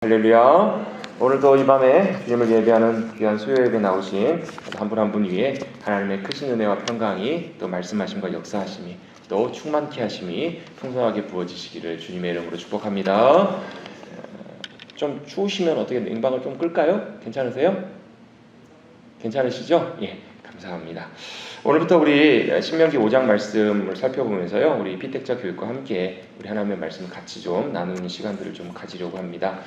할렐루야. 오늘도 이 밤에 주님을 예배하는 귀한 수요예배 나오신 한 분 한 분 위에 하나님의 크신 은혜와 평강이 또 말씀하심과 역사하심이 또 충만케 하심이 풍성하게 부어지시기를 주님의 이름으로 축복합니다. 좀 추우시면 어떻게 냉방을 좀 끌까요? 괜찮으세요? 괜찮으시죠? 예, 감사합니다. 오늘부터 우리 신명기 5장 말씀을 살펴보면서요, 우리 피택자 교육과 함께 우리 하나님의 말씀을 같이 좀 나누는 시간들을 좀 가지려고 합니다.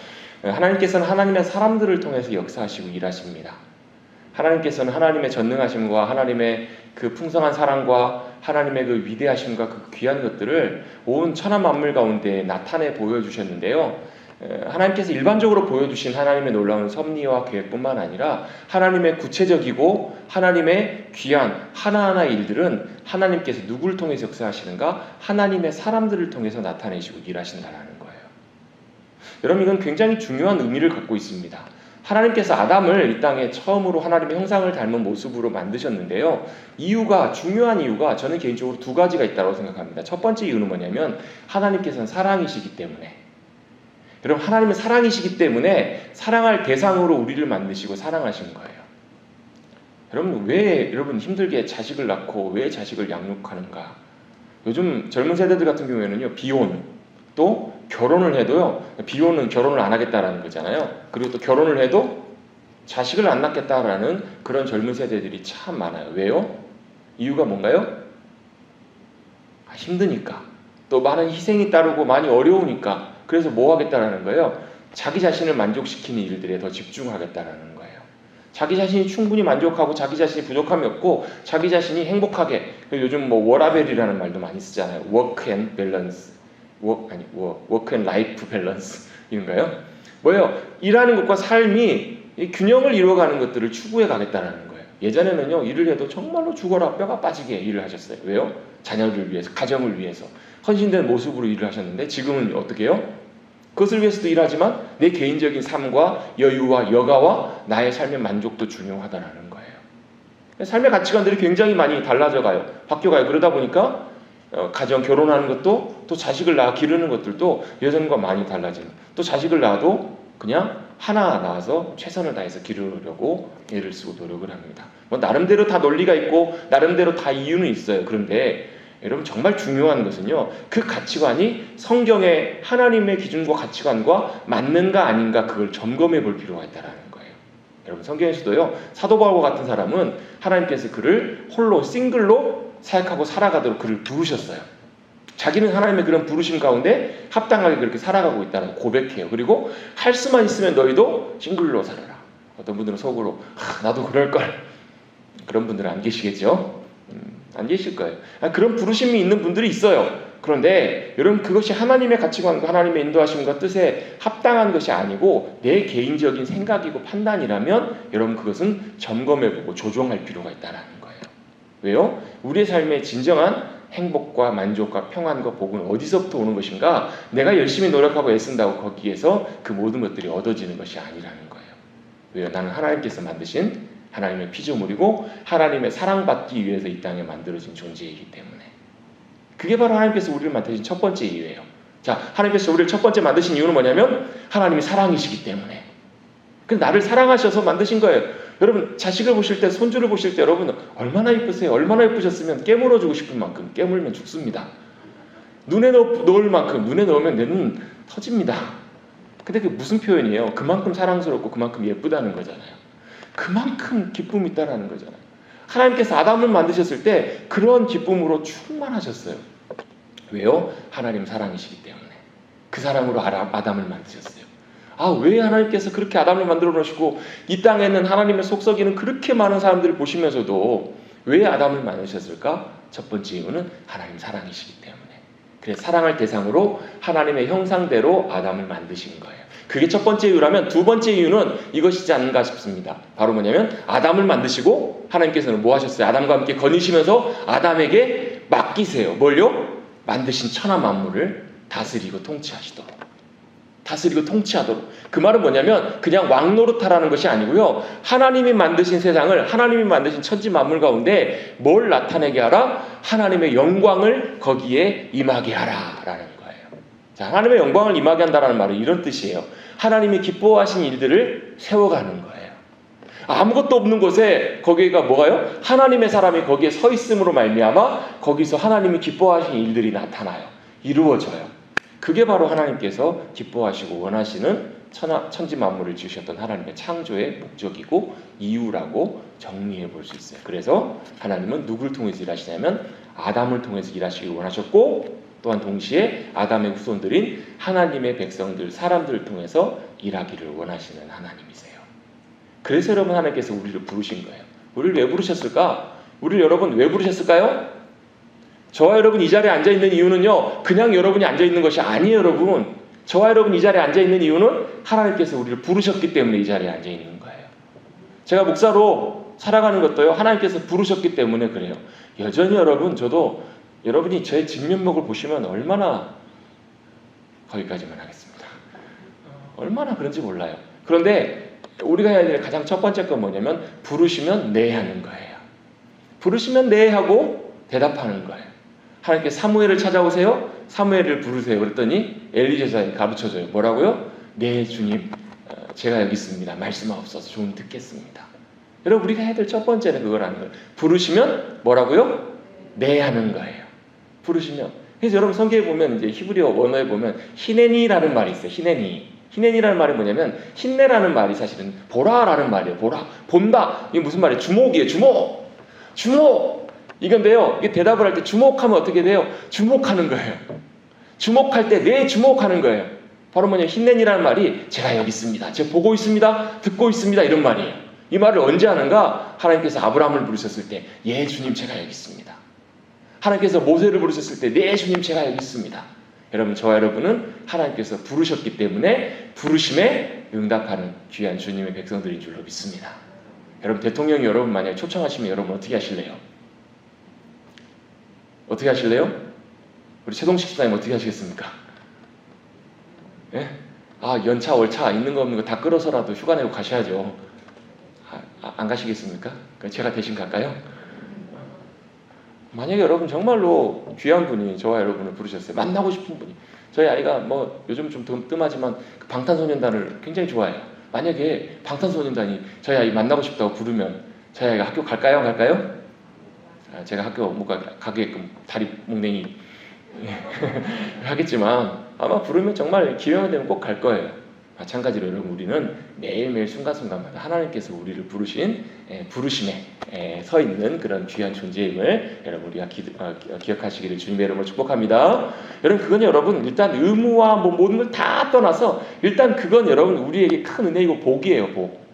하나님께서는 하나님의 사람들을 통해서 역사하시고 일하십니다. 하나님께서는 하나님의 전능하심과 하나님의 그 풍성한 사랑과 하나님의 그 위대하심과 그 귀한 것들을 온 천하 만물 가운데 나타내 보여주셨는데요. 하나님께서 일반적으로 보여주신 하나님의 놀라운 섭리와 계획뿐만 아니라 하나님의 구체적이고 하나님의 귀한 하나하나 일들은 하나님께서 누구를 통해서 역사하시는가? 하나님의 사람들을 통해서 나타내시고 일하신다는 거예요. 여러분, 이건 굉장히 중요한 의미를 갖고 있습니다. 하나님께서 아담을 이 땅에 처음으로 하나님의 형상을 닮은 모습으로 만드셨는데요. 중요한 이유가 저는 개인적으로 두 가지가 있다고 생각합니다. 첫 번째 이유는 뭐냐면 하나님께서는 사랑이시기 때문에, 여러분, 하나님은 사랑이시기 때문에 사랑할 대상으로 우리를 만드시고 사랑하신 거예요. 여러분, 왜 여러분 힘들게 자식을 낳고 왜 자식을 양육하는가? 요즘 젊은 세대들 같은 경우에는요, 비혼, 또 결혼을 해도요, 비혼은 결혼을 안 하겠다라는 거잖아요. 그리고 또 결혼을 해도 자식을 안 낳겠다라는 그런 젊은 세대들이 참 많아요. 왜요? 이유가 뭔가요? 힘드니까, 또 많은 희생이 따르고 많이 어려우니까. 그래서 뭐 하겠다라는 거예요? 자기 자신을 만족시키는 일들에 더 집중하겠다라는 거예요. 자기 자신이 충분히 만족하고 자기 자신이 부족함이 없고 자기 자신이 행복하게, 요즘 뭐 워라벨이라는 말도 많이 쓰잖아요. 워크 앤 밸런스, 워크 앤 라이프 밸런스 인가요? 뭐예요? 일하는 것과 삶이 균형을 이루어가는 것들을 추구해 가겠다라는 거예요. 예전에는요, 일을 해도 정말로 죽어라 뼈가 빠지게 일을 하셨어요. 왜요? 자녀를 위해서, 가정을 위해서 헌신된 모습으로 일을 하셨는데 지금은 어떻게 해요? 그것을 위해서도 일하지만 내 개인적인 삶과 여유와 여가와 나의 삶의 만족도 중요하다라는 거예요. 삶의 가치관들이 굉장히 많이 달라져가요. 바뀌어가요. 그러다 보니까 가정, 결혼하는 것도, 또 자식을 낳아 기르는 것들도 예전과 많이 달라지는, 또 자식을 낳아도 그냥 하나 낳아서 최선을 다해서 기르려고 애를 쓰고 노력을 합니다. 뭐 나름대로 다 논리가 있고 나름대로 다 이유는 있어요. 그런데 여러분, 정말 중요한 것은요, 그 가치관이 성경의 하나님의 기준과 가치관과 맞는가 아닌가, 그걸 점검해 볼 필요가 있다는 거예요. 여러분, 성경에서도요, 사도 바울과 같은 사람은 하나님께서 그를 홀로 싱글로 사역하고 살아가도록 그를 부르셨어요. 자기는 하나님의 그런 부르심 가운데 합당하게 그렇게 살아가고 있다는 고백해요. 그리고 할 수만 있으면 너희도 싱글로 살아라. 어떤 분들은 속으로 나도 그럴걸, 그런 분들은 안 계시겠죠? 안 계실 거예요. 그런 부르심이 있는 분들이 있어요. 그런데 여러분, 그것이 하나님의 가치관과 하나님의 인도하심과 뜻에 합당한 것이 아니고 내 개인적인 생각이고 판단이라면 여러분, 그것은 점검해보고 조정할 필요가 있다는 거예요. 왜요? 우리의 삶의 진정한 행복과 만족과 평안과 복은 어디서부터 오는 것인가? 내가 열심히 노력하고 애쓴다고 거기에서 그 모든 것들이 얻어지는 것이 아니라는 거예요. 왜요? 나는 하나님께서 만드신 하나님의 피조물이고 하나님의 사랑받기 위해서 이 땅에 만들어진 존재이기 때문에, 그게 바로 하나님께서 우리를 만드신 첫 번째 이유예요. 자, 하나님께서 우리를 첫 번째 만드신 이유는 뭐냐면 하나님이 사랑이시기 때문에. 그래서 나를 사랑하셔서 만드신 거예요. 여러분, 자식을 보실 때, 손주를 보실 때 여러분 얼마나 이쁘세요? 얼마나 이쁘셨으면 깨물어주고 싶은 만큼 깨물면 죽습니다. 눈에 넣을 만큼, 눈에 넣으면 내 눈 터집니다. 근데 그게 무슨 표현이에요? 그만큼 사랑스럽고 그만큼 예쁘다는 거잖아요. 그만큼 기쁨이 있다라는 거잖아요. 하나님께서 아담을 만드셨을 때 그런 기쁨으로 충만하셨어요. 왜요? 하나님 사랑이시기 때문에. 그 사랑으로 아담을 만드셨어요. 왜 하나님께서 그렇게 아담을 만들어 놓으시고 이 땅에는 하나님의 속썩이는 그렇게 많은 사람들을 보시면서도 왜 아담을 만드셨을까? 첫 번째 이유는 하나님 사랑이시기 때문에. 그래서 사랑할 대상으로 하나님의 형상대로 아담을 만드신 거예요. 그게 첫 번째 이유라면 두 번째 이유는 이것이지 않는가 싶습니다. 바로 뭐냐면 아담을 만드시고 하나님께서는 뭐 하셨어요? 아담과 함께 거니시면서 아담에게 맡기세요. 뭘요? 만드신 천하 만물을 다스리고 통치하시도록. 그 말은 뭐냐면 그냥 왕노릇하라는 것이 아니고요, 하나님이 만드신 세상을, 하나님이 만드신 천지 만물 가운데 뭘 나타내게 하라? 하나님의 영광을 거기에 임하게 하라 라는 거예요. 자, 하나님의 영광을 임하게 한다는 말은 이런 뜻이에요. 하나님이 기뻐하신 일들을 세워가는 거예요. 아무것도 없는 곳에 거기가 뭐가요? 하나님의 사람이 거기에 서 있음으로 말미암아 거기서 하나님이 기뻐하신 일들이 나타나요. 이루어져요. 그게 바로 하나님께서 기뻐하시고 원하시는 천지 만물을 지으셨던 하나님의 창조의 목적이고 이유라고 정리해 볼 수 있어요. 그래서 하나님은 누구를 통해서 일하시냐면 아담을 통해서 일하시길 원하셨고, 또한 동시에 아담의 후손들인 하나님의 백성들, 사람들을 통해서 일하기를 원하시는 하나님이세요. 그래서 여러분 하나님께서 우리를 부르신 거예요. 우리를 왜 부르셨을까? 우리를 여러분 왜 부르셨을까요? 저와 여러분 이 자리에 앉아있는 이유는요, 그냥 여러분이 앉아있는 것이 아니에요. 여러분, 저와 여러분 이 자리에 앉아있는 이유는 하나님께서 우리를 부르셨기 때문에 이 자리에 앉아있는 거예요. 제가 목사로 살아가는 것도요, 하나님께서 부르셨기 때문에 그래요. 여전히 여러분, 저도 여러분이 제 진면목을 보시면 얼마나, 거기까지만 하겠습니다, 얼마나 그런지 몰라요. 그런데 우리가 해야 될 가장 첫 번째 건 뭐냐면 부르시면 네 하는 거예요. 부르시면 네 하고 대답하는 거예요. 하나님께서 사무엘을 찾아오세요. 사무엘을 부르세요. 그랬더니 엘리제사에 가르쳐줘요. 뭐라고요? 네 주님, 제가 여기 있습니다. 말씀하옵소서. 좀 듣겠습니다. 여러분, 우리가 해야 될 첫 번째는 그거라는 거예요. 부르시면 뭐라고요? 네 하는 거예요. 부르시면. 그래서 여러분 성경에 보면 이제 히브리어 원어에 보면 히네니라는 말이 있어요. 히네니라는 말이 뭐냐면 힘내라는 말이 사실은 보라라는 말이에요. 보라, 본다. 이게 무슨 말이에요? 주목이에요. 주목. 이건데요, 이게 대답을 할 때 주목하면 어떻게 돼요? 주목하는 거예요. 주목할 때 내 주목하는 거예요. 바로 뭐냐, 힘내니라는 말이 제가 여기 있습니다, 제가 보고 있습니다, 듣고 있습니다, 이런 말이에요. 이 말을 언제 하는가? 하나님께서 아브라함을 부르셨을 때 예 주님 제가 여기 있습니다. 하나님께서 모세를 부르셨을 때 네 주님 제가 여기 있습니다. 여러분, 저와 여러분은 하나님께서 부르셨기 때문에 부르심에 응답하는 귀한 주님의 백성들인 줄로 믿습니다. 여러분, 대통령이 여러분 만약에 초청하시면 여러분 어떻게 하실래요? 어떻게 하실래요? 우리 최동식 집사님 어떻게 하시겠습니까? 예? 연차 월차 있는 거 없는 거 다 끌어서라도 휴가 내고 가셔야죠. 안 가시겠습니까? 제가 대신 갈까요? 만약에 여러분 정말로 귀한 분이 저와 여러분을 부르셨어요. 만나고 싶은 분이. 저희 아이가 뭐 요즘 좀 뜸하지만 방탄소년단을 굉장히 좋아해요. 만약에 방탄소년단이 저희 아이 만나고 싶다고 부르면 저희 아이가 학교 갈까요? 제가 학교 못 가게끔 다리 몽댕이 하겠지만 아마 부르면 정말 기회가 되면 꼭 갈 거예요. 마찬가지로 여러분, 우리는 매일매일 순간순간마다 하나님께서 우리를 부르신 부르심에 서 있는 그런 귀한 존재임을 여러분 우리가 기억하시기를 주님의 이름으로 축복합니다. 여러분, 그건 여러분 일단 의무와 모든 걸 다 떠나서 일단 그건 여러분 우리에게 큰 은혜이고 복이에요. 복.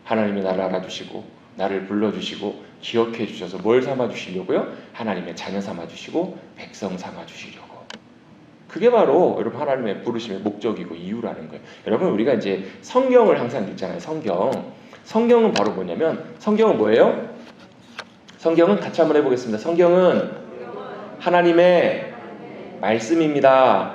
하나님이 나를 알아주시고 나를 불러주시고 기억해 주셔서 뭘 삼아주시려고요? 하나님의 자녀 삼아주시고 백성 삼아주시려고. 그게 바로 여러분 하나님의 부르심의 목적이고 이유라는 거예요. 여러분, 우리가 이제 성경을 항상 읽잖아요. 성경은 바로 뭐냐면, 성경은 뭐예요? 성경은 같이 한번 해보겠습니다. 성경은 하나님의 말씀입니다.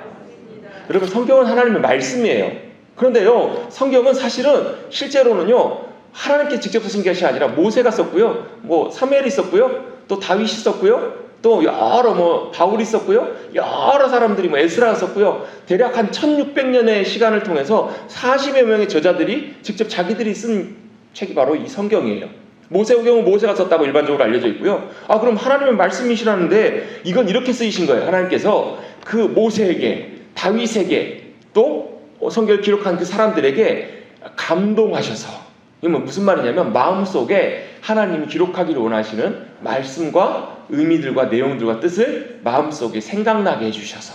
여러분, 성경은 하나님의 말씀이에요. 그런데요, 성경은 사실은 실제로는요, 하나님께 직접 쓰신 것이 아니라 모세가 썼고요, 사무엘이 썼고요, 또 다윗이 썼고요, 또 여러 바울이 썼고요, 여러 사람들이 에스라가 썼고요, 대략 한 1600년의 시간을 통해서 40여 명의 저자들이 직접 자기들이 쓴 책이 바로 이 성경이에요. 모세오경은 모세가 썼다고 일반적으로 알려져 있고요. 그럼 하나님의 말씀이시라는데 이건 이렇게 쓰이신 거예요. 하나님께서 그 모세에게, 다윗에게, 또 성경을 기록한 그 사람들에게 감동하셔서, 이건 무슨 말이냐면 마음속에 하나님이 기록하기를 원하시는 말씀과 의미들과 내용들과 뜻을 마음속에 생각나게 해주셔서,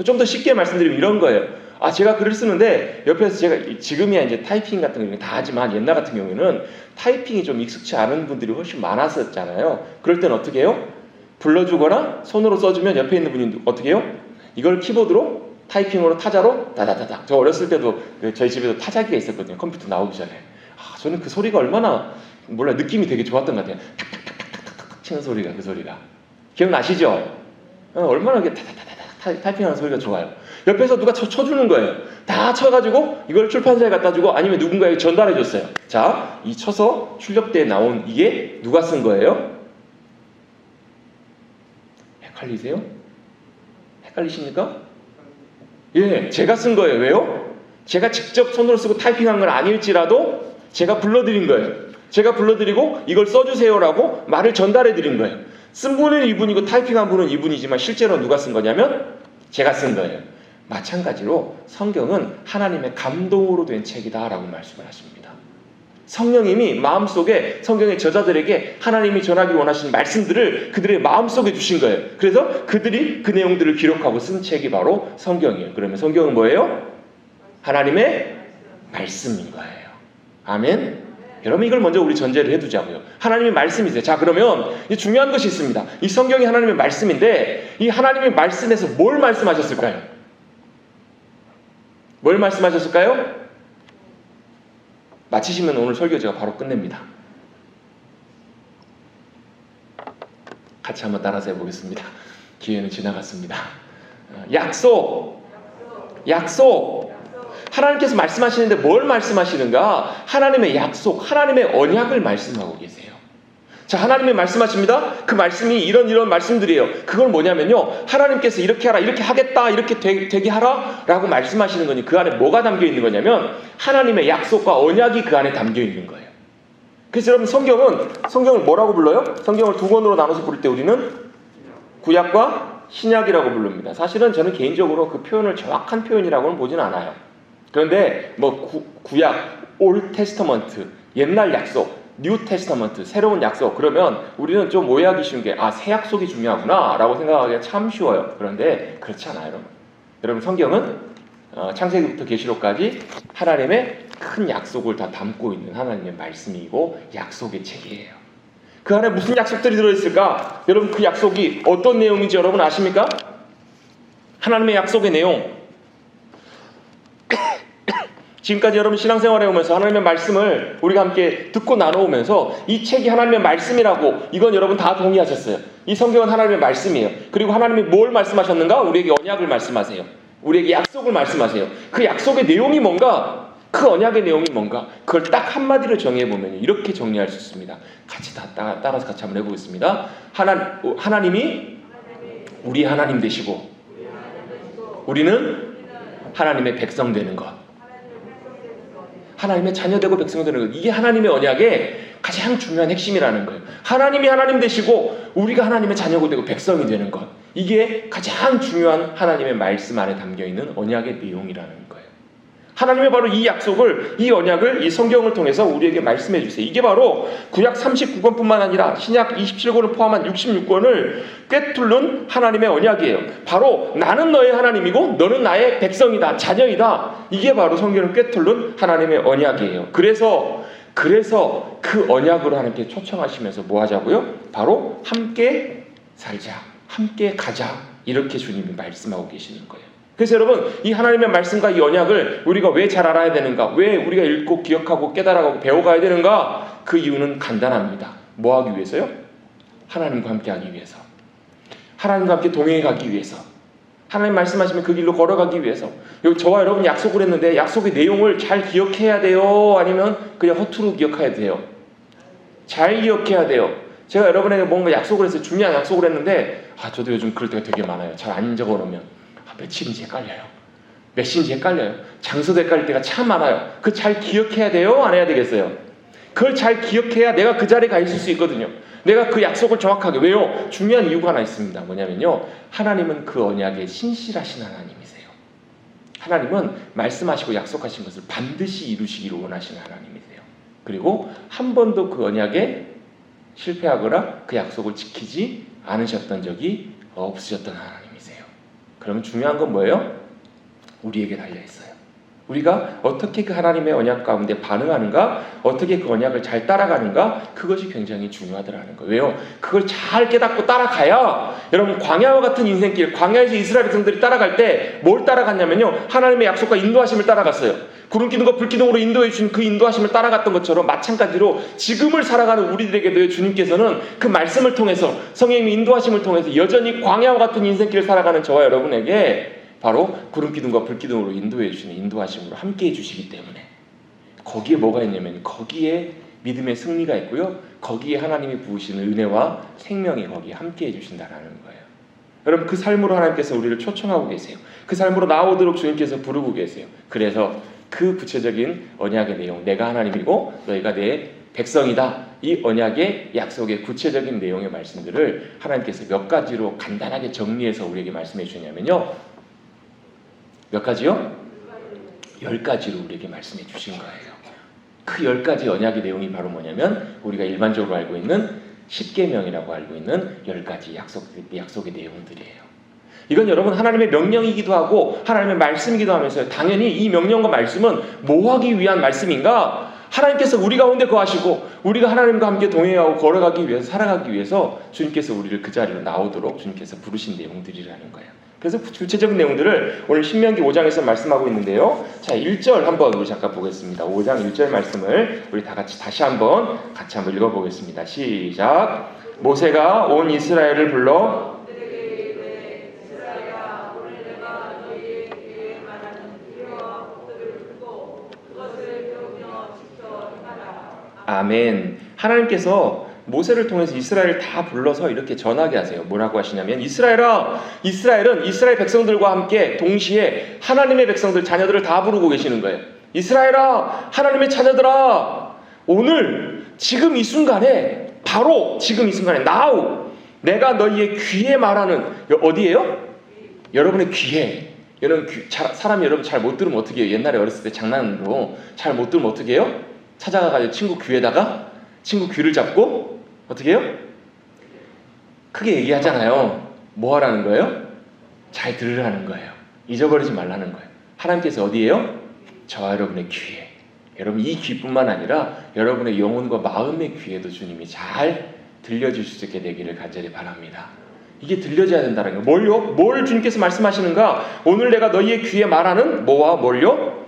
좀 더 쉽게 말씀드리면 이런 거예요. 제가 글을 쓰는데 옆에서 제가 지금이야 이제 타이핑 같은 경우는 다 하지만 옛날 같은 경우에는 타이핑이 좀 익숙치 않은 분들이 훨씬 많았었잖아요. 그럴 때는 어떻게 해요? 불러주거나 손으로 써주면 옆에 있는 분이 어떻게 해요? 이걸 키보드로 타이핑으로 타자로 다다다다. 저 어렸을 때도 저희 집에도 타자기가 있었거든요. 컴퓨터 나오기 전에. 저는 그 소리가 얼마나 느낌이 되게 좋았던 것 같아요. 탁탁탁탁탁 치는 소리가, 그 소리가 기억나시죠? 얼마나 이게 타다다다다 타이핑하는 소리가 좋아요. 옆에서 누가 쳐주는 거예요. 다 쳐가지고 이걸 출판사에 갖다 주고 아니면 누군가에게 전달해 줬어요. 자, 이 쳐서 출력대에 나온 이게 누가 쓴 거예요? 헷갈리세요? 헷갈리십니까? 예, 제가 쓴 거예요. 왜요? 제가 직접 손으로 쓰고 타이핑한 건 아닐지라도 제가 불러드린 거예요. 제가 불러드리고 이걸 써주세요라고 말을 전달해드린 거예요. 쓴 분은 이분이고 타이핑한 분은 이분이지만 실제로 누가 쓴 거냐면 제가 쓴 거예요. 마찬가지로 성경은 하나님의 감동으로 된 책이다라고 말씀을 하십니다. 성령님이 마음속에 성경의 저자들에게 하나님이 전하기 원하시는 말씀들을 그들의 마음속에 주신 거예요. 그래서 그들이 그 내용들을 기록하고 쓴 책이 바로 성경이에요. 그러면 성경은 뭐예요? 하나님의 말씀인 거예요. 아멘. 여러분 이걸 먼저 우리 전제를 해두자고요. 하나님의 말씀이세요. 자, 그러면 이 중요한 것이 있습니다. 이 성경이 하나님의 말씀인데 이 하나님의 말씀에서 뭘 말씀하셨을까요? 뭘 말씀하셨을까요? 마치시면 오늘 설교 제가 바로 끝냅니다. 같이 한번 따라서 해보겠습니다. 기회는 지나갔습니다. 약속. 하나님께서 말씀하시는데 뭘 말씀하시는가? 하나님의 약속, 하나님의 언약을 말씀하고 계세요. 자, 하나님의 말씀하십니다. 그 말씀이 이런 말씀들이에요. 그걸 뭐냐면요, 하나님께서 이렇게 하라, 이렇게 하겠다, 이렇게 되게 하라 라고 말씀하시는 거니 그 안에 뭐가 담겨 있는 거냐면 하나님의 약속과 언약이 그 안에 담겨 있는 거예요. 그래서 여러분 성경을 뭐라고 불러요? 성경을 두 권으로 나눠서 부를 때 우리는 구약과 신약이라고 부릅니다. 사실은 저는 개인적으로 그 표현을 정확한 표현이라고는 보진 않아요. 그런데 뭐 구약, 올 테스터먼트, 옛날 약속, 뉴 테스터먼트, 새로운 약속, 그러면 우리는 좀 오해하기 쉬운 게 새 약속이 중요하구나 라고 생각하기가 참 쉬워요. 그런데 그렇지 않아요. 여러분 성경은 창세기부터 계시록까지 하나님의 큰 약속을 다 담고 있는 하나님의 말씀이고 약속의 책이에요. 그 안에 무슨 약속들이 들어있을까? 여러분 그 약속이 어떤 내용인지 여러분 아십니까? 하나님의 약속의 내용, 지금까지 여러분 신앙생활에 오면서 하나님의 말씀을 우리가 함께 듣고 나눠오면서 이 책이 하나님의 말씀이라고 이건 여러분 다 동의하셨어요. 이 성경은 하나님의 말씀이에요. 그리고 하나님이 뭘 말씀하셨는가? 우리에게 언약을 말씀하세요. 우리에게 약속을 말씀하세요. 그 약속의 내용이 뭔가? 그 언약의 내용이 뭔가? 그걸 딱 한마디로 정의해보면 이렇게 정리할 수 있습니다. 같이 따라서 같이 한번 해보겠습니다. 하나님이 우리 하나님 되시고 우리는 하나님의 백성 되는 것, 하나님의 자녀되고 백성이 되는 것, 이게 하나님의 언약의 가장 중요한 핵심이라는 거예요. 하나님이 하나님 되시고 우리가 하나님의 자녀가 되고 백성이 되는 것, 이게 가장 중요한 하나님의 말씀 안에 담겨있는 언약의 내용이라는 거예요. 하나님의 바로 이 약속을, 이 언약을 이 성경을 통해서 우리에게 말씀해 주세요. 이게 바로 구약 39권뿐만 아니라 신약 27권을 포함한 66권을 꿰뚫는 하나님의 언약이에요. 바로 나는 너의 하나님이고 너는 나의 백성이다, 자녀이다. 이게 바로 성경을 꿰뚫는 하나님의 언약이에요. 그래서 그 언약으로 하나님께 초청하시면서 뭐 하자고요? 바로 함께 살자, 함께 가자, 이렇게 주님이 말씀하고 계시는 거예요. 그래서 여러분 이 하나님의 말씀과 이 언약을 우리가 왜 잘 알아야 되는가? 왜 우리가 읽고 기억하고 깨달아가고 배워가야 되는가? 그 이유는 간단합니다. 뭐 하기 위해서요? 하나님과 함께 하기 위해서, 하나님과 함께 동행해 가기 위해서, 하나님 말씀하시면 그 길로 걸어가기 위해서. 저와 여러분 약속을 했는데 약속의 내용을 잘 기억해야 돼요? 아니면 그냥 허투루 기억해야 돼요? 잘 기억해야 돼요. 제가 여러분에게 뭔가 약속을 했어요. 중요한 약속을 했는데 저도 요즘 그럴 때가 되게 많아요. 잘 안 적어놓으면 며칠인지 헷갈려요. 몇 시인지 헷갈려요. 장소도 헷갈릴 때가 참 많아요. 그거 잘 기억해야 돼요? 안 해야 되겠어요? 그걸 잘 기억해야 내가 그 자리에 가 있을 수 있거든요. 내가 그 약속을 정확하게. 왜요? 중요한 이유가 하나 있습니다. 뭐냐면요, 하나님은 그 언약에 신실하신 하나님이세요. 하나님은 말씀하시고 약속하신 것을 반드시 이루시기를 원하시는 하나님이세요. 그리고 한 번도 그 언약에 실패하거나 그 약속을 지키지 않으셨던 적이 없으셨던 하나님. 그러면 중요한 건 뭐예요? 우리에게 달려있어요. 우리가 어떻게 그 하나님의 언약 가운데 반응하는가, 어떻게 그 언약을 잘 따라가는가, 그것이 굉장히 중요하더라는 거예요. 왜요? 그걸 잘 깨닫고 따라가야, 여러분 광야와 같은 인생길, 광야에서 이스라엘 백성들이 따라갈 때 뭘 따라갔냐면요, 하나님의 약속과 인도하심을 따라갔어요. 구름 기둥과 불 기둥으로 인도해 주신 그 인도하심을 따라갔던 것처럼 마찬가지로 지금을 살아가는 우리들에게도 주님께서는 그 말씀을 통해서, 성령님의 인도하심을 통해서 여전히 광야와 같은 인생길을 살아가는 저와 여러분에게 바로 구름 기둥과 불 기둥으로 인도해 주시는 인도하심으로 함께 해주시기 때문에, 거기에 뭐가 있냐면 거기에 믿음의 승리가 있고요, 거기에 하나님이 부으시는 은혜와 생명이 거기에 함께 해주신다라는 거예요. 여러분 그 삶으로 하나님께서 우리를 초청하고 계세요. 그 삶으로 나오도록 주님께서 부르고 계세요. 그래서 그 구체적인 언약의 내용, 내가 하나님이고 너희가 내 백성이다. 이 언약의 약속의 구체적인 내용의 말씀들을 하나님께서 몇 가지로 간단하게 정리해서 우리에게 말씀해 주냐면요. 몇 가지요? 10가지로 우리에게 말씀해 주신 거예요. 그 10가지 언약의 내용이 바로 뭐냐면 우리가 일반적으로 알고 있는 십계명이라고 알고 있는 10가지 약속의 내용들이에요. 이건 여러분 하나님의 명령이기도 하고 하나님의 말씀이기도 하면서요. 당연히 이 명령과 말씀은 뭐 하기 위한 말씀인가? 하나님께서 우리 가운데 거하시고 우리가 하나님과 함께 동행하고 걸어가기 위해서 살아가기 위해서 주님께서 우리를 그 자리로 나오도록 주님께서 부르신 내용들이라는 거예요. 그래서 구체적인 내용들을 오늘 신명기 5장에서 말씀하고 있는데요. 자, 1절 한번 우리 잠깐 보겠습니다. 5장 1절 말씀을 우리 다 같이 다시 한번 읽어보겠습니다. 시작. 모세가 온 이스라엘을 불러 아멘. 하나님께서 모세를 통해서 이스라엘을 다 불러서 이렇게 전하게 하세요. 뭐라고 하시냐면 이스라엘아, 이스라엘은 이스라엘 백성들과 함께 동시에 하나님의 백성들 자녀들을 다 부르고 계시는 거예요. 이스라엘아, 하나님의 자녀들아, 오늘 지금 이 순간에 바로 지금 이 순간에 now 내가 너희의 귀에 말하는 어디예요? 여러분의 귀에. 여러분 사람이 여러분 잘 못 들으면 어떻게 해요? 옛날에 어렸을 때 장난으로 잘 못 들으면 어떻게 해요? 찾아가가지고 친구 귀에다가 친구 귀를 잡고 어떻게 해요? 크게 얘기하잖아요. 뭐 하라는 거예요? 잘 들으라는 거예요. 잊어버리지 말라는 거예요. 하나님께서 어디에요? 저와 여러분의 귀에. 여러분 이 귀뿐만 아니라 여러분의 영혼과 마음의 귀에도 주님이 잘 들려줄 수 있게 되기를 간절히 바랍니다. 이게 들려져야 된다는 거예요. 뭘요? 뭘 주님께서 말씀하시는가? 오늘 내가 너희의 귀에 말하는 뭐와 뭘요?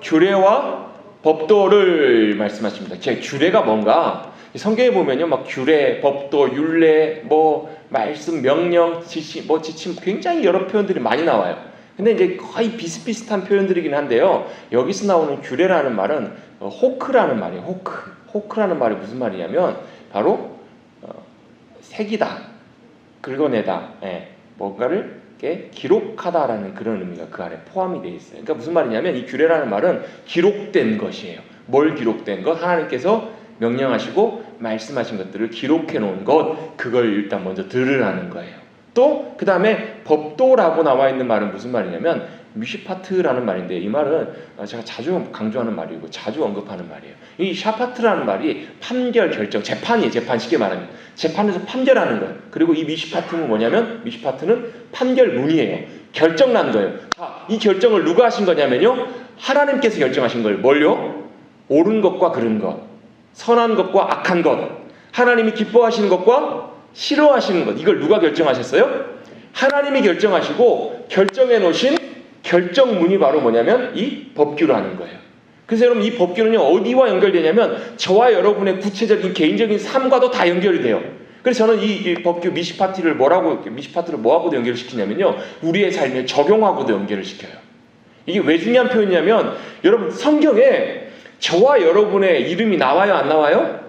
규례와 법도를 말씀하십니다. 규례가 뭔가? 성경에 보면요, 막 규례, 법도, 율례, 뭐 말씀, 명령, 지침, 지침 굉장히 여러 표현들이 많이 나와요. 근데 이제 거의 비슷비슷한 표현들이긴 한데요. 여기서 나오는 규례라는 말은 호크라는 말이에요. 호크라는 말이 무슨 말이냐면 바로 색이다, 긁어내다, 뭔가를 기록하다라는 그런 의미가 그 안에 포함이 되어 있어요. 그러니까 무슨 말이냐면 이 규례라는 말은 기록된 것이에요. 뭘 기록된 것? 하나님께서 명령하시고 말씀하신 것들을 기록해 놓은 것, 그걸 일단 먼저 들으라는 거예요. 또 그 다음에 법도라고 나와 있는 말은 무슨 말이냐면 미시파트라는 말인데 이 말은 제가 자주 강조하는 말이고 자주 언급하는 말이에요. 이 샤파트라는 말이 판결, 결정, 재판이에요. 재판 쉽게 말하면 재판에서 판결하는 거예요. 그리고 이 미시파트는 뭐냐면 미시파트는 판결문이에요. 결정난 거예요. 자, 이 결정을 누가 하신 거냐면요, 하나님께서 결정하신 걸. 뭘요? 옳은 것과 그른 것, 선한 것과 악한 것, 하나님이 기뻐하시는 것과 싫어하시는 것, 이걸 누가 결정하셨어요? 하나님이 결정하시고 결정해 놓으신 결정문이 바로 뭐냐면 이 법규라는 거예요. 그래서 여러분 이 법규는요 어디와 연결되냐면 저와 여러분의 구체적인 개인적인 삶과도 다 연결이 돼요. 그래서 저는 이 법규 미시파트를 뭐하고도 연결을 시키냐면요, 우리의 삶에 적용하고도 연결을 시켜요. 이게 왜 중요한 표현이냐면 여러분 성경에 저와 여러분의 이름이 나와요, 안 나와요?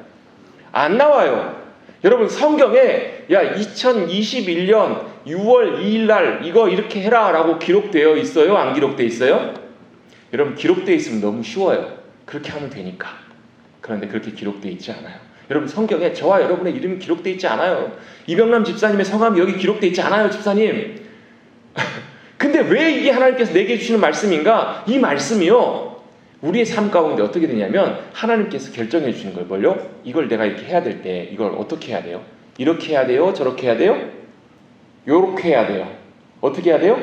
안 나와요. 여러분 성경에 2021년 6월 2일 날 이거 이렇게 해라 라고 기록되어 있어요? 안 기록되어 있어요? 여러분 기록되어 있으면 너무 쉬워요. 그렇게 하면 되니까. 그런데 그렇게 기록되어 있지 않아요. 여러분 성경에 저와 여러분의 이름이 기록되어 있지 않아요. 이병남 집사님의 성함이 여기 기록되어 있지 않아요, 집사님. 근데 왜 이게 하나님께서 내게 주시는 말씀인가? 이 말씀이요 우리의 삶 가운데 어떻게 되냐면 하나님께서 결정해 주시는 걸. 뭘요? 이걸 내가 이렇게 해야 될 때 이걸 어떻게 해야 돼요? 이렇게 해야 돼요? 저렇게 해야 돼요? 요렇게 해야 돼요. 어떻게 해야 돼요?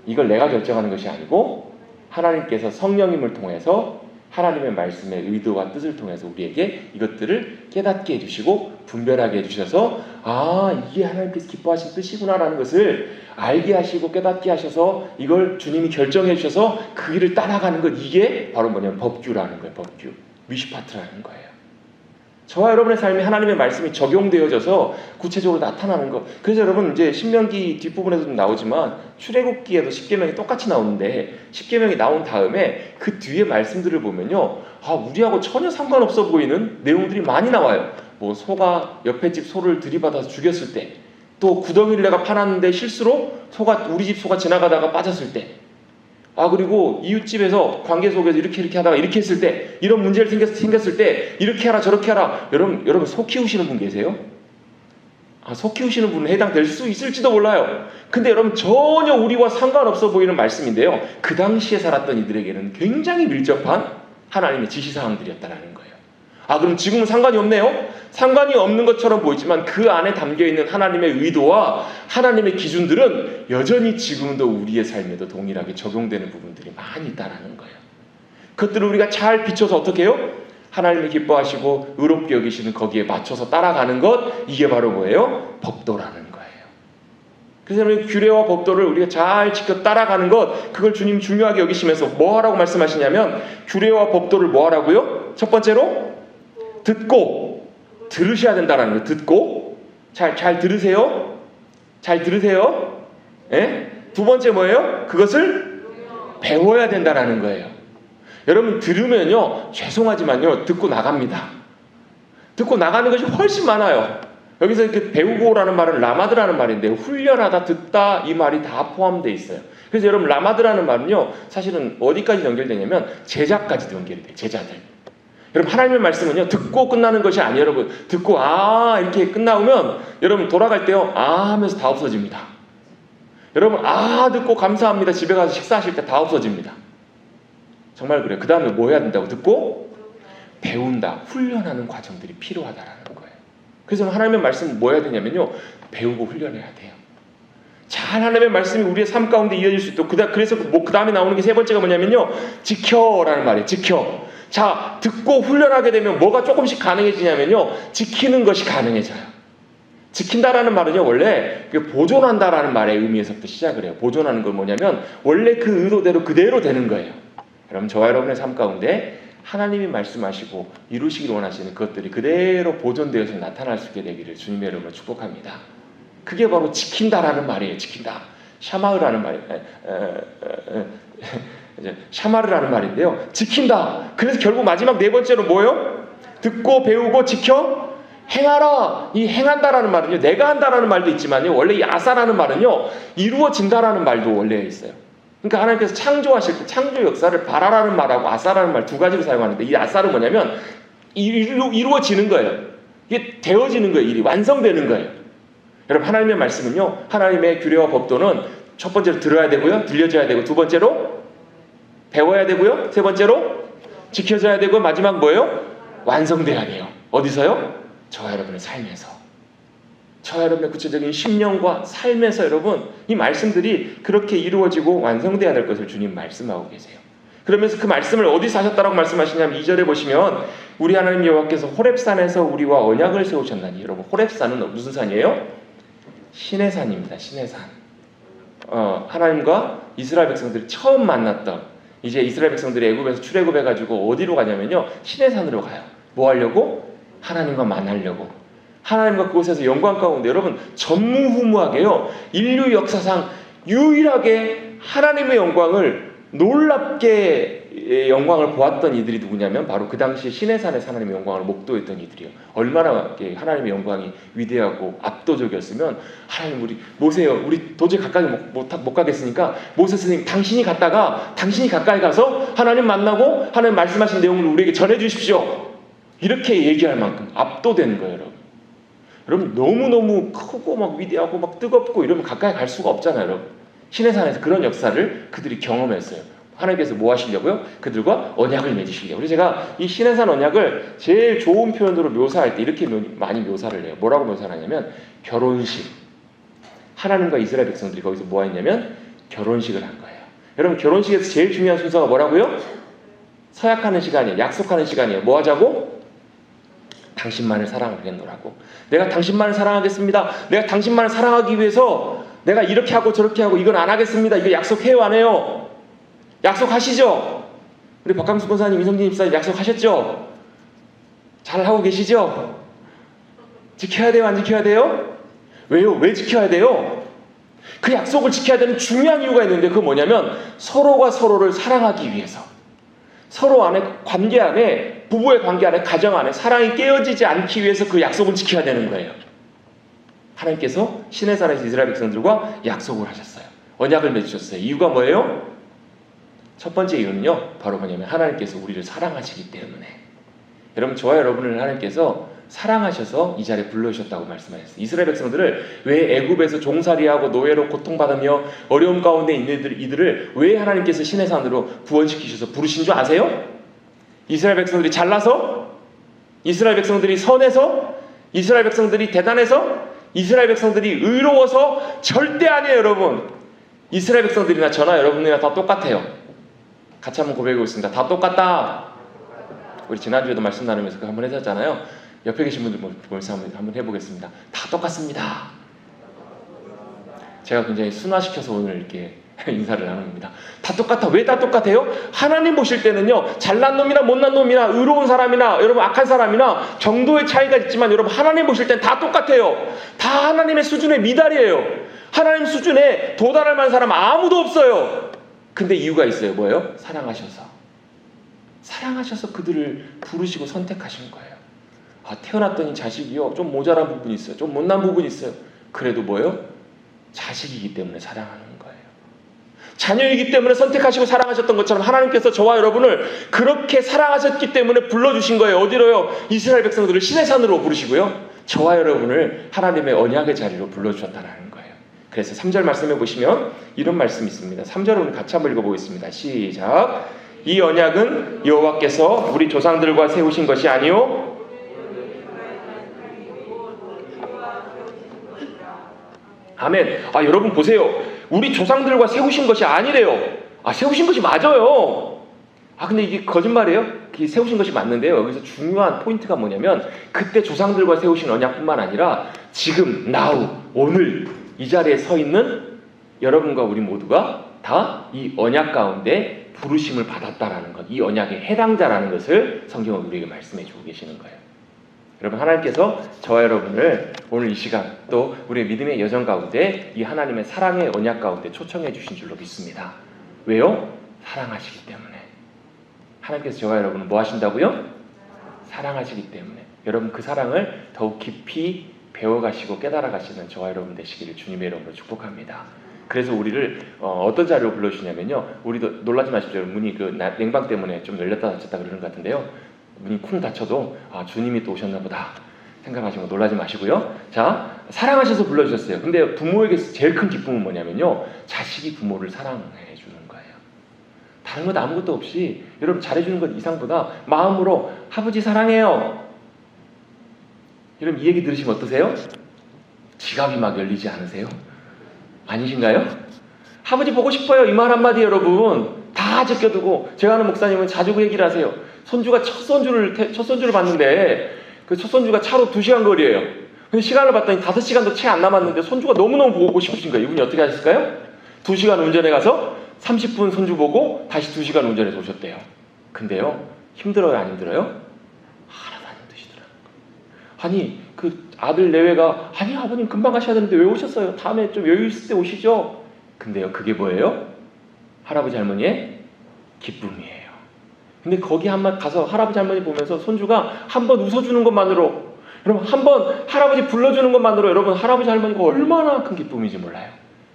이걸 내가 결정하는 것이 아니고 하나님께서 성령님을 통해서 하나님의 말씀의 의도와 뜻을 통해서 우리에게 이것들을 깨닫게 해주시고 분별하게 해주셔서 이게 하나님께서 기뻐하신 뜻이구나라는 것을 알게 하시고 깨닫게 하셔서 이걸 주님이 결정해 주셔서 그 길을 따라가는 것, 이게 바로 뭐냐면 법규라는 거예요. 법규, 미시파트라는 거예요. 저와 여러분의 삶에 하나님의 말씀이 적용되어져서 구체적으로 나타나는 것. 그래서 여러분 이제 신명기 뒷부분에도 좀 나오지만 출애굽기에도 십계명이 똑같이 나오는데 십계명이 나온 다음에 그 뒤에 말씀들을 보면요, 우리하고 전혀 상관없어 보이는 내용들이 많이 나와요. 뭐 소가 옆에 집 소를 들이받아서 죽였을 때 또 구덩이를 내가 파놨는데 실수로 우리 집 소가 지나가다가 빠졌을 때, 그리고 이웃집에서 관계 속에서 이렇게 하다가 이렇게 했을 때, 이런 문제를 생겼을 때 이렇게 하라 저렇게 하라. 여러분 소 키우시는 분 계세요? 소 키우시는 분은 해당될 수 있을지도 몰라요. 근데 여러분 전혀 우리와 상관없어 보이는 말씀인데요, 그 당시에 살았던 이들에게는 굉장히 밀접한 하나님의 지시사항들이었다는 거예요. 그럼 지금은 상관이 없네요? 상관이 없는 것처럼 보이지만 그 안에 담겨있는 하나님의 의도와 하나님의 기준들은 여전히 지금도 우리의 삶에도 동일하게 적용되는 부분들이 많이 있다는 거예요. 그것들을 우리가 잘 비춰서 어떻게 해요? 하나님이 기뻐하시고 의롭게 여기시는 거기에 맞춰서 따라가는 것, 이게 바로 뭐예요? 법도라는 거예요. 그래서 규례와 법도를 우리가 잘 지켜 따라가는 것, 그걸 주님 중요하게 여기시면서 뭐 하라고 말씀하시냐면, 규례와 법도를 뭐 하라고요? 첫 번째로 듣고 들으셔야 된다는 거예요. 듣고 잘 들으세요. 잘 들으세요. 예? 두 번째 뭐예요? 그것을 배워야 된다는 거예요. 여러분 들으면요, 죄송하지만요, 듣고 나갑니다. 듣고 나가는 것이 훨씬 많아요. 여기서 이렇게 배우고라는 말은 라마드라는 말인데, 훈련하다, 듣다, 이 말이 다 포함되어 있어요. 그래서 여러분 라마드라는 말은요, 사실은 어디까지 연결되냐면 제자까지도 연결이 돼요. 제자들. 여러분 하나님의 말씀은요, 듣고 끝나는 것이 아니에요. 여러분 듣고 이렇게 끝나오면 여러분 돌아갈 때요, 하면서 다 없어집니다. 여러분 듣고 감사합니다 집에 가서 식사하실 때 다 없어집니다. 정말 그래요. 그 다음에 뭐 해야 된다고? 듣고 배운다, 훈련하는 과정들이 필요하다라는 거예요. 그래서 하나님의 말씀은 뭐 해야 되냐면요, 배우고 훈련해야 돼요. 잘 하나님의 말씀이 우리의 삶 가운데 이어질 수 있도록. 그래서 그 다음에 나오는 게 세 번째가 뭐냐면요, 지켜라는 말이에요. 지켜. 자, 듣고 훈련하게 되면 뭐가 조금씩 가능해지냐면요, 지키는 것이 가능해져요. 지킨다라는 말은요, 원래 보존한다라는 말의 의미에서부터 시작을 해요. 보존하는 건 뭐냐면 원래 그 의도대로 그대로 되는 거예요. 여러분 저와 여러분의 삶 가운데 하나님이 말씀하시고 이루시길 원하시는 그것들이 그대로 보존되어서 나타날 수 있게 되기를 주님의 이름으로 축복합니다. 그게 바로 지킨다라는 말이에요. 지킨다. 샤마르라는 말이에요. 샤마르라는 말인데요, 지킨다. 그래서 결국 마지막 네 번째로 뭐예요? 듣고 배우고 지켜 행하라. 이 행한다라는 말은요, 내가 한다라는 말도 있지만요, 원래 이 아사라는 말은요, 이루어진다라는 말도 원래 있어요. 그러니까 하나님께서 창조하실 때 창조 역사를 바라라는 말하고 아사라는 말 두 가지로 사용하는데, 이 아사는 뭐냐면 이루어지는 거예요. 이게 되어지는 거예요. 일이 완성되는 거예요. 여러분 하나님의 말씀은요, 하나님의 규례와 법도는 첫 번째로 들어야 되고요, 들려져야 되고, 두 번째로 배워야 되고요, 세 번째로 지켜져야 되고, 마지막 뭐예요? 완성돼야 돼요. 어디서요? 저와 여러분의 삶에서. 저와 여러분의 구체적인 심령과 삶에서 여러분 이 말씀들이 그렇게 이루어지고 완성돼야 될 것을 주님 말씀하고 계세요. 그러면서 그 말씀을 어디서 하셨다라고 말씀하시냐면 2절에 보시면, 우리 하나님 여호와께서 호렙산에서 우리와 언약을 세우셨나니. 여러분 호렙산은 무슨 산이에요? 신의 산입니다. 신의 산. 하나님과 이스라엘 백성들이 처음 만났던, 이제 이스라엘 백성들이 애굽에서 출애굽해가지고 어디로 가냐면요, 신의 산으로 가요. 뭐 하려고? 하나님과 만나려고. 하나님과 그곳에서 영광 가운데, 여러분 전무후무하게요, 인류 역사상 유일하게 하나님의 영광을, 놀랍게 영광을 보았던 이들이 누구냐면 바로 그 당시 시내산에서 하나님의 영광을 목도했던 이들이요. 얼마나 하나님의 영광이 위대하고 압도적이었으면, 하나님 모세요, 우리 도저히 가까이 못 가겠으니까 모세 선생님 당신이 가까이 가서 하나님 만나고 하나님 말씀하신 내용을 우리에게 전해주십시오. 이렇게 얘기할 만큼 압도된 거예요. 여러분 너무너무 크고 막 위대하고 막 뜨겁고 이러면 가까이 갈 수가 없잖아요. 여러분 시내산에서 그런 역사를 그들이 경험했어요. 하나님께서 뭐 하시려고요? 그들과 언약을 맺으시려고. 그래서 제가 이 시내산 언약을 제일 좋은 표현으로 묘사할 때 이렇게 많이 묘사를 해요. 뭐라고 묘사를 하냐면 결혼식. 하나님과 이스라엘 백성들이 거기서 뭐 했냐면 결혼식을 한 거예요. 여러분 결혼식에서 제일 중요한 순서가 뭐라고요? 서약하는 시간이에요. 약속하는 시간이에요. 뭐 하자고? 당신만을 사랑하겠노라고. 내가 당신만을 사랑하겠습니다. 내가 당신만을 사랑하기 위해서 내가 이렇게 하고 저렇게 하고 이건 안 하겠습니다. 이거 약속해요, 안 해요? 약속하시죠? 우리 박강수 권사님, 이성진 집사님 약속하셨죠? 잘 하고 계시죠? 지켜야 돼요, 안 지켜야 돼요? 왜요? 왜 지켜야 돼요? 그 약속을 지켜야 되는 중요한 이유가 있는데, 그건 뭐냐면 서로가 서로를 사랑하기 위해서, 서로 안에 관계 안에, 부부의 관계 안에, 가정 안에 사랑이 깨어지지 않기 위해서 그 약속을 지켜야 되는 거예요. 하나님께서 시내산에서 이스라엘 백성들과 약속을 하셨어요. 언약을 맺으셨어요. 이유가 뭐예요? 첫 번째 이유는요, 바로 뭐냐면 하나님께서 우리를 사랑하시기 때문에. 여러분, 저와 여러분을 하나님께서 사랑하셔서 이 자리에 불러주셨다고 말씀하셨어요. 이스라엘 백성들을 왜 애굽에서 종살이하고 노예로 고통받으며 어려움 가운데 있는 이들을 왜 하나님께서 시내산으로 구원시키셔서 부르신 줄 아세요? 이스라엘 백성들이 잘나서? 이스라엘 백성들이 선해서? 이스라엘 백성들이 대단해서? 이스라엘 백성들이 의로워서? 절대 아니에요, 여러분. 이스라엘 백성들이나 저나 여러분이나 다 똑같아요. 같이 한번 고백해 보겠습니다. 다 똑같다. 우리 지난주에도 말씀 나누면서 그거 한번 했었잖아요. 옆에 계신 분들 보면서 한번 해보겠습니다. 다 똑같습니다. 제가 굉장히 순화시켜서 오늘 이렇게 인사를 나눕니다. 다 똑같아. 왜 다 똑같아요? 하나님 보실 때는요, 잘난 놈이나 못난 놈이나 의로운 사람이나 여러분 악한 사람이나 정도의 차이가 있지만 여러분 하나님 보실 땐 다 똑같아요. 다 하나님의 수준의 미달이에요. 하나님 수준에 도달할 만한 사람 아무도 없어요. 근데 이유가 있어요. 뭐예요? 사랑하셔서 그들을 부르시고 선택하신 거예요. 아, 태어났더니 자식이요, 좀 모자란 부분이 있어요. 좀 못난 부분이 있어요. 그래도 뭐예요? 자식이기 때문에 사랑하는 거예요. 자녀이기 때문에 선택하시고 사랑하셨던 것처럼 하나님께서 저와 여러분을 그렇게 사랑하셨기 때문에 불러주신 거예요. 어디로요? 이스라엘 백성들을 시내산으로 부르시고요, 저와 여러분을 하나님의 언약의 자리로 불러주셨다는 거예요. 그래서 3절 말씀해 보시면 이런 말씀이 있습니다. 3절을 우리 같이 한번 읽어보겠습니다. 시작. 이 언약은 여호와께서 우리 조상들과 세우신 것이 아니요 아멘. 아, 여러분 보세요. 우리 조상들과 세우신 것이 아니래요. 아, 세우신 것이 맞아요. 아, 근데 이게 거짓말이에요? 세우신 것이 맞는데요, 여기서 중요한 포인트가 뭐냐면 그때 조상들과 세우신 언약뿐만 아니라 지금 now 오늘 이 자리에 서 있는 여러분과 우리 모두가 다 이 언약 가운데 부르심을 받았다라는 것, 이 언약의 해당자라는 것을 성경은 우리에게 말씀해 주고 계시는 거예요. 여러분, 하나님께서 저와 여러분을 오늘 이 시간 또 우리의 믿음의 여정 가운데 이 하나님의 사랑의 언약 가운데 초청해 주신 줄로 믿습니다. 왜요? 사랑하시기 때문에. 하나님께서 저와 여러분을 뭐 하신다고요? 사랑하시기 때문에. 여러분, 그 사랑을 더욱 깊이 배워가시고 깨달아가시는 저와 여러분 되시기를 주님의 이름으로 축복합니다. 그래서 우리를 어떤 자리로 불러주시냐면요, 우리도 놀라지 마십시오. 문이 그 냉방 때문에 좀 열렸다 닫혔다 그러는 것 같은데요, 문이 쿵 닫혀도 아, 주님이 또 오셨나 보다 생각하시고 놀라지 마시고요. 자, 사랑하셔서 불러주셨어요. 근데 부모에게 제일 큰 기쁨은 뭐냐면요, 자식이 부모를 사랑해 주는 거예요. 다른 것 아무것도 없이 여러분 잘해주는 것 이상보다 마음으로 아버지 사랑해요. 여러분, 이 얘기 들으시면 어떠세요? 지갑이 막 열리지 않으세요? 아니신가요? 아버지 보고 싶어요. 이 말 한마디 여러분 다 제껴두고, 제가 아는 목사님은 자주 그 얘기를 하세요. 손주가 첫 손주를 봤는데 그 첫 손주가 차로 2시간 거리예요. 근데 시간을 봤더니 5시간도 채 안 남았는데 손주가 너무너무 보고 싶으신 거예요. 이분이 어떻게 하셨을까요? 2시간 운전해 가서 30분 손주 보고 다시 2시간 운전해서 오셨대요. 근데요, 힘들어요, 안 힘들어요? 하나도 안 힘드시더라고요. 아니, 그 아들 내외가 아니 아버님 금방 가셔야 되는데 왜 오셨어요? 다음에 좀 여유 있을 때 오시죠. 근데요, 그게 뭐예요? 할아버지 할머니의 기쁨이에요. 근데 거기 한번 가서 할아버지 할머니 보면서 손주가 한번 웃어주는 것만으로, 여러분 한번 할아버지 불러주는 것만으로 여러분 할아버지 할머니가 얼마나 큰 기쁨인지 몰라요.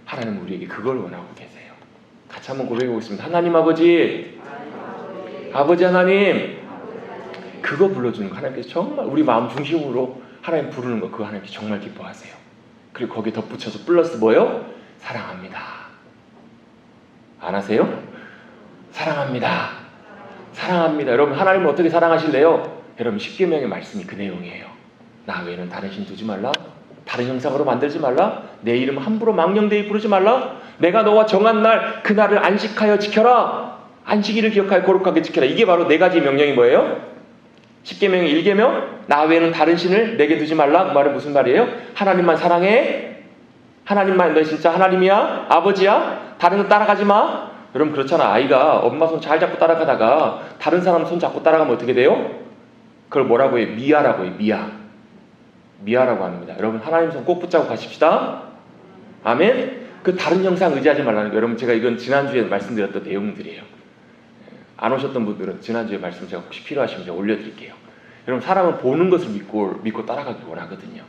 하나님 우리에게 그걸 원하고 계세요. 같이 한번 고백해 보겠습니다. 하나님 아버지, 아버지 하나님, 그거 불러주는 거 하나님께서 정말 우리 마음 중심으로 하나님 부르는 거, 그거 하나님께서 정말 기뻐하세요. 그리고 거기에 덧붙여서 플러스 뭐예요? 사랑합니다. 안 하세요? 사랑합니다. 사랑합니다. 여러분, 하나님을 어떻게 사랑하실래요? 여러분, 십계명의 말씀이 그 내용이에요. 나 외에는 다른 신 두지 말라. 다른 형상으로 만들지 말라. 내 이름 함부로 망령되이 부르지 말라. 내가 너와 정한 날 그날을 안식하여 지켜라. 안식일을 기억하여 거룩하게 지켜라. 이게 바로 4가지 명령이 뭐예요? 십계명의 1계명, 나 외에는 다른 신을 내게 두지 말라. 그 말은 무슨 말이에요? 하나님만 사랑해. 하나님만, 너 진짜 하나님이야? 아버지야? 다른 거 따라가지 마. 여러분, 그렇잖아. 아이가 엄마 손 잘 잡고 따라가다가 다른 사람 손 잡고 따라가면 어떻게 돼요? 그걸 뭐라고 해요? 미아라고 해요. 미아라고 합니다. 여러분, 하나님 손 꼭 붙잡고 가십시다. 아멘. 그 다른 형상 의지하지 말라는 거예요. 여러분, 제가 이건 지난주에 말씀드렸던 내용들이에요. 안 오셨던 분들은 지난주에 말씀 제가 혹시 필요하시면 제가 올려드릴게요. 여러분, 사람은 보는 것을 믿고 따라가기 원하거든요.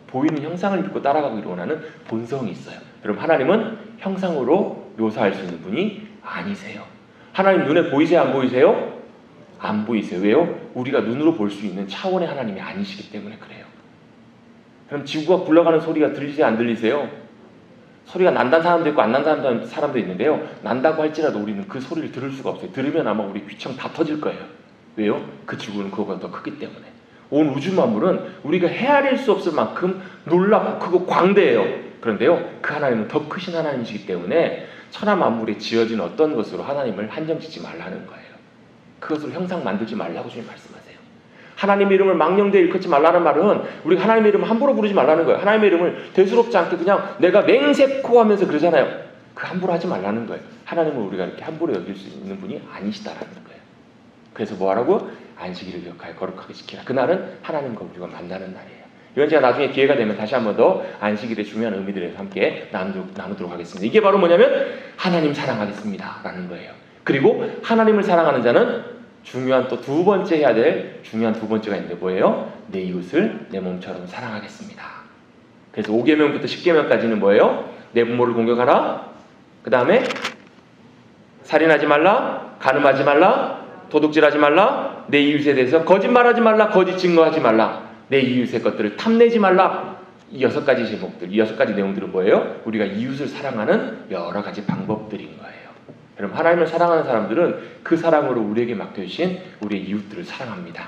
보이는 형상을 믿고 따라가기를 원하는 본성이 있어요. 여러분, 하나님은 형상으로 묘사할 수 있는 분이 아니세요. 하나님 눈에 보이세요? 안 보이세요? 안 보이세요. 왜요? 우리가 눈으로 볼 수 있는 차원의 하나님이 아니시기 때문에 그래요. 그럼 지구가 굴러가는 소리가 들리세요? 안 들리세요? 소리가 난다는 사람도 있고 안 난다는 사람도 있는데요. 난다고 할지라도 우리는 그 소리를 들을 수가 없어요. 들으면 아마 우리 귀청 다 터질 거예요. 왜요? 그 지구는 그거보다 더 크기 때문에. 온 우주 만물은 우리가 헤아릴 수 없을 만큼 놀랍고 크고 광대해요. 그런데요, 그 하나님은 더 크신 하나님이시기 때문에 천하 만물에 지어진 어떤 것으로 하나님을 한정짓지 말라는 거예요. 그것으로 형상 만들지 말라고 주님 말씀하세요. 하나님의 이름을 망령되이 일컫지 말라는 말은 우리가 하나님의 이름을 함부로 부르지 말라는 거예요. 하나님의 이름을 대수롭지 않게 그냥 내가 맹세코 하면서 그러잖아요. 그 함부로 하지 말라는 거예요. 하나님은 우리가 이렇게 함부로 여길 수 있는 분이 아니시다라는 거예요. 그래서 뭐하라고? 안식일을 기억하여 거룩하게 지키라. 그날은 하나님과 우리가 만나는 날이에요. 이건 제가 나중에 기회가 되면 다시 한 번 더 안식일의 중요한 의미들에 대해서 함께 나누도록 하겠습니다. 이게 바로 뭐냐면 하나님 사랑하겠습니다 라는 거예요. 그리고 하나님을 사랑하는 자는 중요한 또 두 번째 해야 될 중요한 두 번째가 있는데 뭐예요? 내 이웃을 내 몸처럼 사랑하겠습니다. 그래서 5계명부터 10계명까지는 뭐예요? 내 부모를 공경하라. 그 다음에 살인하지 말라, 간음하지 말라, 도둑질하지 말라, 내 이웃에 대해서 거짓말하지 말라, 거짓 증거하지 말라, 내 이웃의 것들을 탐내지 말라. 이 6가지 제목들, 이 6가지 내용들은 뭐예요? 우리가 이웃을 사랑하는 여러 가지 방법들인 거예요. 여러분, 하나님을 사랑하는 사람들은 그 사랑으로 우리에게 맡겨주신 우리의 이웃들을 사랑합니다.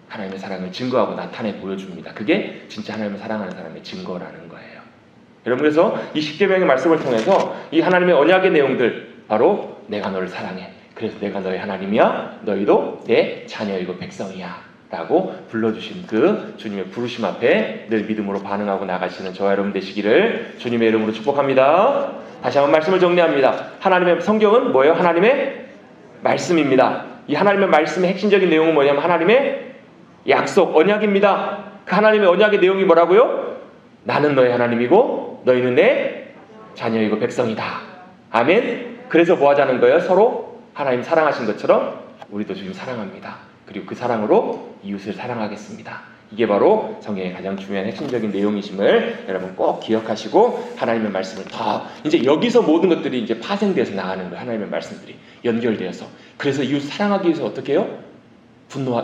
하나님의 사랑을 증거하고 나타내 보여줍니다. 그게 진짜 하나님을 사랑하는 사람의 증거라는 거예요. 여러분, 그래서 이 10계명의 말씀을 통해서 이 하나님의 언약의 내용들, 바로 내가 너를 사랑해, 그래서 내가 너의 하나님이야, 너희도 내 자녀이고 백성이야 라고 불러주신 그 주님의 부르심 앞에 늘 믿음으로 반응하고 나가시는 저와 여러분 되시기를 주님의 이름으로 축복합니다. 다시 한번 말씀을 정리합니다. 하나님의 성경은 뭐예요? 하나님의 말씀입니다. 이 하나님의 말씀의 핵심적인 내용은 뭐냐면 하나님의 약속, 언약입니다. 그 하나님의 언약의 내용이 뭐라고요? 나는 너의 하나님이고 너희는 내 자녀이고 백성이다. 아멘. 그래서 뭐 하자는 거예요? 서로 하나님 사랑하신 것처럼 우리도 주님 사랑합니다. 그리고 그 사랑으로 이웃을 사랑하겠습니다. 이게 바로 성경의 가장 중요한 핵심적인 내용이심을 여러분 꼭 기억하시고 하나님의 말씀을 더 이제 여기서 모든 것들이 이제 파생돼서 나가는 거예요. 하나님의 말씀들이 연결되어서. 그래서 이웃 사랑하기 위해서 어떻게 해요?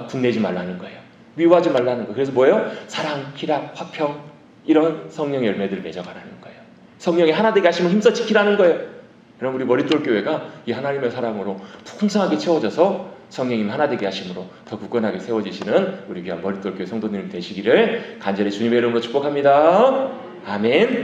분내지 말라는 거예요. 미워하지 말라는 거예요. 그래서 뭐예요? 사랑, 희락, 화평 이런 성령의 열매들을 맺어가라는 거예요. 성령의 하나 되게 하심을 힘써 지키라는 거예요. 여러분, 우리 머릿돌 교회가 이 하나님의 사랑으로 풍성하게 채워져서 성령님 하나 되게 하심으로 더 굳건하게 세워지시는 우리 귀한 머릿돌 교회 성도님 되시기를 간절히 주님의 이름으로 축복합니다. 아멘.